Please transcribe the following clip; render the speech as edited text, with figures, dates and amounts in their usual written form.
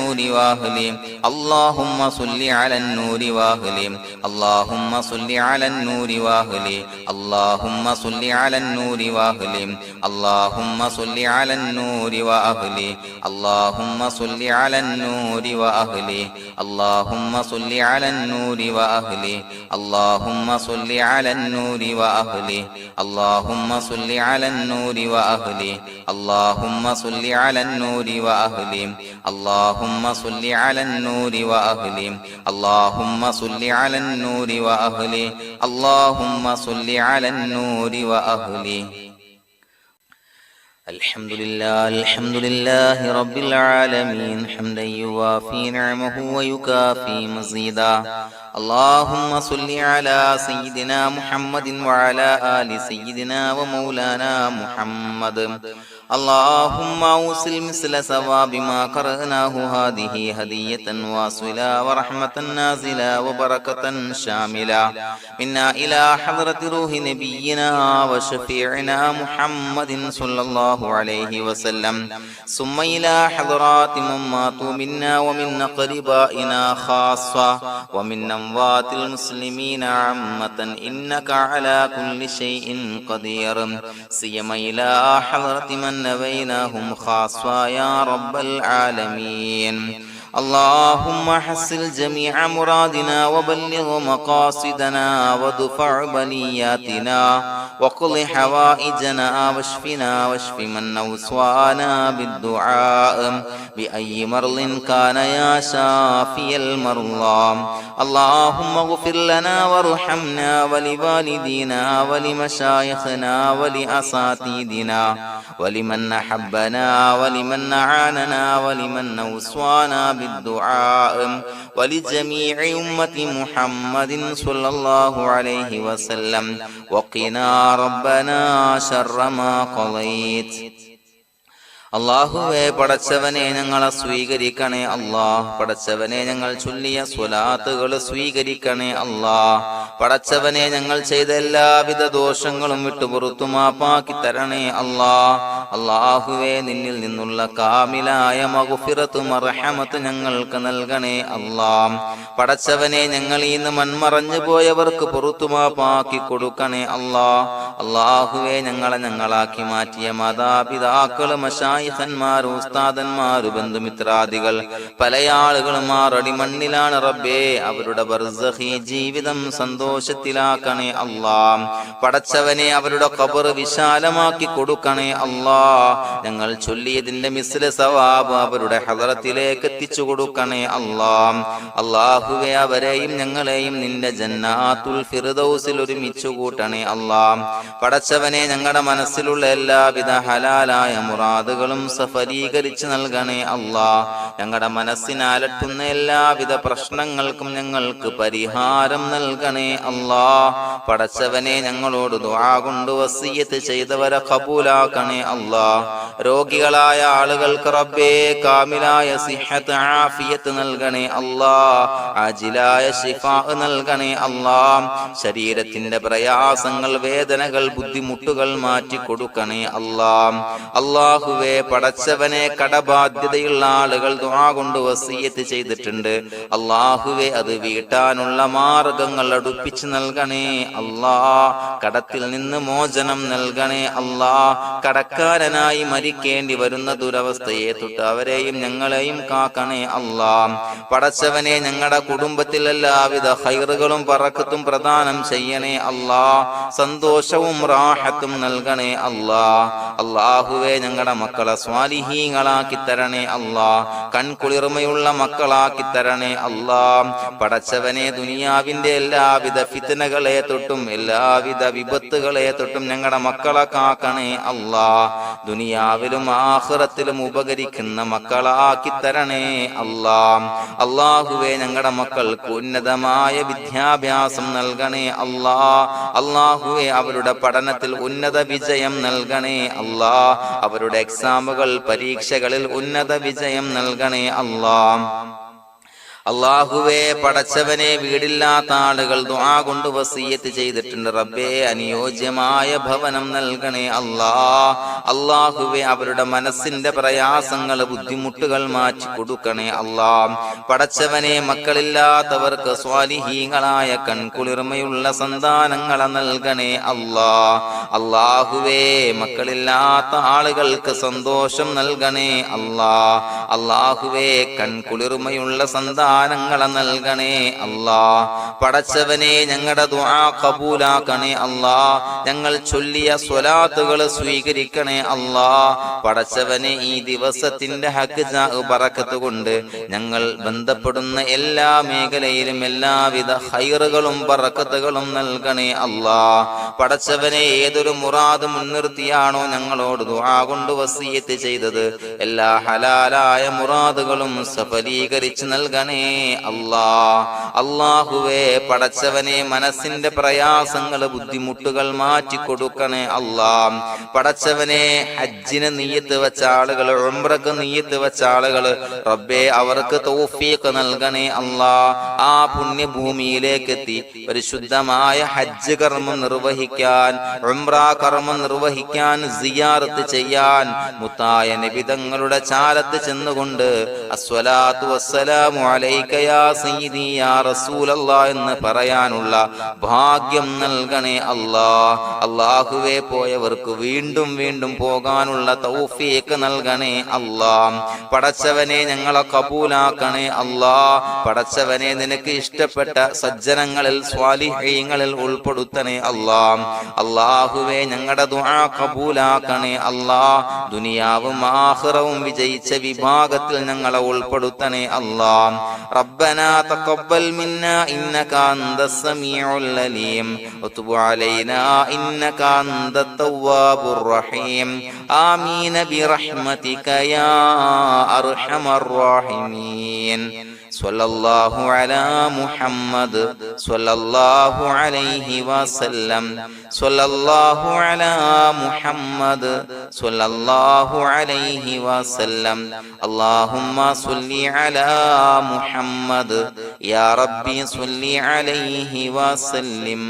النور وأهله اللهم صل على النور وأهله اللهم صل على النور وأهله اللهم صل على النور وأهله اللهم صل على النور وأهله اللهم صل على النور وأهله اللهم صل على النور وأهله اللهم صل على النور وأهله اللهم صل على النور وأهله اللهم صل على النور وأهله اللهم صل على النور وأهله اللهم صل على النور وأهله اللهم صل على النور وأهله الحمد لله رب العالمين حمدا يوافي نعمه ويكافي مزيدا اللهم صل على سيدنا محمد وعلى آل سيدنا ومولانا محمد اللهم أوصل مثل ثواب ما قرأناه هذه هدية واصلة ورحمة نازلة وبركة شاملة منا إلى حضرة روح نبينا وشفيعنا محمد صلى الله عليه وسلم ثم إلى حضرات من ماتوا منا ومن أقربائنا خاصة ومن أموات المسلمين عامة إنك على كل شيء قدير سيما إلى حضرة من نبيناهم خاصة يا رب العالمين اللهم حصل جميع مرادنا وبلغ مقاصدنا ودفع بلياتنا وقض حوائجنا واشفنا واشف من أوصانا بالدعاء بأي مرض كان يا شافي المرضى اللهم اغفر لنا وارحمنا ولوالدينا ولمشايخنا ولأساتذتنا ولمن أحبنا ولمن أعاننا ولمن أوصانا بالدعاء ولجميع أمة محمد صلى الله عليه وسلم وقنا ربنا شر ما قضيت അല്ലാഹുവേ പടച്ചവനെ ഞങ്ങളെ സ്വീകരിക്കണേ അല്ലാഹ് പടച്ചവനെ ഞങ്ങൾ ചൊല്ലിയ സ്വലാത്തുകൾ സ്വീകരിക്കണേ അല്ലാഹ് പടച്ചവനെ ഞങ്ങൾ ചെയ്ത എല്ലാവിധ ദോഷങ്ങളും വിട്ടുപുറത്തു മാപ്പാക്കി തരണേ അല്ലാഹ് അല്ലാഹുവേ നിന്നിൽ നിന്നുള്ള കാമിലായ മഗ്ഫിറത്തും റഹ്മത്തും ഞങ്ങൾക്ക് നൽകണേ അല്ലാഹ് പടച്ചവനെ ഞങ്ങൾ ഇന്ന് മൺമറഞ്ഞു പോയവർക്ക് പുറത്തു മാപ്പാക്കി കൊടുക്കണേ അല്ലാഹ് അല്ലാഹുവേ ഞങ്ങളാക്കി മാറ്റിയ മാതാപിതാക്കൾ ഖന്മാർ ഉസ്താദന്മാർ ബന്ധുമിത്രാദികൾ പല ആളുകളും ആറടി മണ്ണിലാണ് റബ്ബേ അവരുടെ ബർസഖി ജീവിതം സന്തോഷത്തിലാക്കണേ അല്ലാഹ് പടച്ചവനെ അവരുടെ ഖബർ വിശാലമാക്കി കൊടുക്കണേ അല്ലാഹ് ഞങ്ങൾ ചൊല്ലിയതിന്റെ മിസ്ല സവാബ് അവരുടെ ഹദറത്തിലേക്ക് എത്തിച്ചു കൊടുക്കണേ അല്ലാഹ് അല്ലാഹുവേ അവരെയും ഞങ്ങളെയും നിന്റെ ജന്നാത്തുൽ ഫിർദൗസിൽ ഒരുമിച്ചു കൂട്ടണേ അല്ലാഹ് പടച്ചവനെ ഞങ്ങളുടെ മനസ്സിലുള്ള എല്ലാവിധ ഹലാലായ മുറാദുകൾ സഫലീകരിച്ച് നൽകണേ അല്ലാഹ് ഞങ്ങളുടെ മനസ്സിനെ അലട്ടുന്ന എല്ലാവിധ പ്രശ്നങ്ങൾക്കും ഞങ്ങൾക്ക് പരിഹാരം നൽകണേ അല്ലാഹ് പടച്ചവനെ ഞങ്ങളോട് ദുആ കൊണ്ട് വസിയ്യത്ത് ചെയ്തവരെ ഖബൂലാക്കണേ അല്ലാഹ് രോഗികളായ ആളുകൾക്ക് റബ്ബേ കാമിലായ സിഹത്ത് ആഫിയത്ത് നൽകണേ അല്ലാഹ് ആജിലായ ശിഫാ നൽകണേ അല്ലാഹ് ശരീരത്തിന്റെ പ്രയാസങ്ങൾ വേദനകൾ ബുദ്ധിമുട്ടുകൾ മാറ്റി കൊടുക്കണേ അല്ലാഹ് അല്ലാഹുവേ പടച്ചവനെ കടബാധ്യതയുള്ള ആളുകൾ ദുആ കൊണ്ട് വസിയ്യത്ത് ചെയ്തിട്ടുണ്ട് അല്ലാഹുവേ അത് വീട്ടാനുള്ള മാർഗങ്ങൾ അടുപ്പിച്ച് നൽകണേ അല്ലാഹ് കടത്തിൽ നിന്ന് മോചനം നൽകണേ അല്ലാഹ് കടക്കാരനായി മരിക്കേണ്ടി വരുന്ന ദുരവസ്ഥയെ തൊട്ട് അവരെയും ഞങ്ങളെയും കാക്കണേ അല്ലാഹ് പടച്ചവനെ ഞങ്ങളുടെ കുടുംബത്തിൽ എല്ലാവിധ ഖൈറുകളും ബറക്കത്തും പ്രദാനം ചെയ്യണേ അല്ലാഹ് സന്തോഷവും റാഹത്തും നൽകണേ അല്ലാഹ് അല്ലാഹുവേ ഞങ്ങളുടെ മക്കളെ സ്വാലിഹീങ്ങളാക്കി തരണേ അല്ലാഹ് കൺകുളിർമയുള്ള മക്കളാക്കി തരണേ അല്ലാഹ് പടച്ചവനെ ദുനിയാവിന്റെ എല്ലാവിധ ഫിത്നകളെ തൊട്ടും എല്ലാവിധ വിപത്തുകളെ തൊട്ടും ഞങ്ങളുടെ മക്കളെ കാക്കണേ അല്ലാഹ് ദുനിയാവിലും ആഖിറത്തിലും ഉപകരിക്കുന്ന മക്കളാക്കി തരണേ അല്ലാഹ് അല്ലാഹുവേ ഞങ്ങളുടെ മക്കൾക്ക് ഉന്നതമായ വിദ്യാഭ്യാസം നൽകണേ അല്ലാഹ് അല്ലാഹുവേ അവരുടെ പഠനത്തിൽ ഉന്നത വിജയം നൽകണേ അല്ലാഹ് അവരുടെ എക്സാമുകൾ പരീക്ഷകളിൽ ഉന്നത വിജയം നൽകണേ അല്ലാഹ് അല്ലാഹുവേ, പടച്ചവനെ, വീടില്ലാത്ത ആളുകൾ ദുആ കൊണ്ട് വസിയ്യത്ത് ചെയ്തിട്ടുണ്ട്. റബ്ബേ, അനുയോജ്യമായ ഭവനം നൽകണേ അല്ലാ. അല്ലാഹുവേ, അവരുടെ മനസ്സിന്റെ പ്രയാസങ്ങൾ, ബുദ്ധിമുട്ടുകൾ മാറ്റി കൊടുക്കണേ അല്ലാ. പടച്ചവനെ, മക്കളില്ലാത്തവർക്ക് സ്വാലിഹീങ്ങളായ കൺകുളിർമയുള്ള സന്താനങ്ങളെ നൽകണേ അല്ലാ. അല്ലാഹുവേ, മക്കളില്ലാത്ത ആളുകൾക്ക് സന്തോഷം നൽകണേ അല്ലാ. അല്ലാഹുവേ, കൺകുളിർമയുള്ള സന്താനങ്ങളെ നൽകണേ അല്ലാ. പടച്ചവനെ, ഞങ്ങളുടെ ദുആ ഖബൂലാക്കണേ അല്ലാ. ഞങ്ങൾ ചൊല്ലിയ സ്വലാത്തുകൾ സ്വീകരിക്കണേ അല്ലാ. പടച്ചവനെ, ഈ ദിവസത്തിന്റെ ഹഖ് ബറക്കത്ത് കൊണ്ട് ഞങ്ങൾ ബന്ധപ്പെടുന്ന എല്ലാ മേഖലയിലും എല്ലാവിധ ഖൈറുകളും ബറക്കത്തുകളും നൽകണേ അല്ലാ. പടച്ചവനെ, ഏതൊരു മുറാദ് മുൻനിർത്തിയാണോ ഞങ്ങളോട് ദുആ കൊണ്ട് വസിയ്യത്ത് ചെയ്തത്, എല്ലാ ഹലാലായ മുറാദുകളും സഫലീകരിച്ച് നൽകണേ അല്ലാ. അല്ലാഹുവേ, പടച്ചവനെ, മനസ്സിന്റെ പ്രയാസങ്ങൾ, ബുദ്ധിമുട്ടുകൾ മാറ്റി കൊടുക്കണേ അല്ലാ. പടച്ചവനെ, ഹജ്ജിന് നിയ്യത്ത് വെച്ച ആളുകൾ, ഉംറക്ക് നിയ്യത്ത് വെച്ച ആളുകൾ, റബ്ബേ, അവർക്ക് തൗഫീഖ് നൽകണേ അല്ലാ. ആ പുണ്യഭൂമിയിലേക്ക് എത്തി പരിശുദ്ധമായ ഹജ്ജ് കർമ്മം നിർവഹിക്കാൻ, ഉംറ കർമ്മം നിർവഹിക്കാൻ, സിയാറത്ത് ചെയ്യാൻ, മുത്തായ നബി തങ്ങളുടെ ചാരത്ത് ചെന്നുകൊണ്ട് അസ്സലാത്തു വസ്സലാമു അലൈക യാ സയ്യിദി യാ റസൂലല്ലാഹ് എന്ന് പറയാനുള്ള ഭാഗ്യം നൽകണേ അല്ലാ. അല്ലാഹുവേ, പോയവർക്ക് വീണ്ടും വീണ്ടും പോകാനുള്ള തൗഫീഖ് നൽകണേ അല്ലാ. പടച്ചവനെ, ഞങ്ങളെ കബൂലാക്കണേ അല്ലാ. പടച്ചവനെ, നിനക്ക് ഇഷ്ടപ്പെട്ട സജ്ജനങ്ങളിൽ, സ്വാലിഹീങ്ങളിൽ ഉൾപ്പെടുത്തണേ അല്ലാ. അല്ലാഹുവേ, ഞങ്ങളുടെ ദുആ കബൂലാക്കണേ അല്ലാ. ദുനിയാവും ആഖിറവും വിജയിച്ച വിഭാഗത്തിൽ ഞങ്ങളെ ഉൾപ്പെടുത്തണേ അല്ലാ. റബ്ബനാ തഖബ്ബൽ മിന്നാ ഇന്നക അൻതസ് സമീഉൽ അലീം വതുബ് അലൈനാ ഇന്നക അൻതത് തവ്വാബുർ റഹീം. ആമീൻ ബിറഹ്മതിക യാ അർഹമർ റഹീമീൻ. സ്വല്ലല്ലാഹു അലാ മുഹമ്മദ് സ്വല്ലല്ലാഹു അലൈഹി വസല്ലം. സ്വല്ലല്ലാഹു അലാ മുഹമ്മദ് സ്വല്ലല്ലാഹു അലൈഹി വസല്ലം. അല്ലാഹുമ്മ സ്വല്ലി അലാ മുഹമ്മദ് യാ റബ്ബി സ്വല്ലി അലൈഹി വസല്ലം.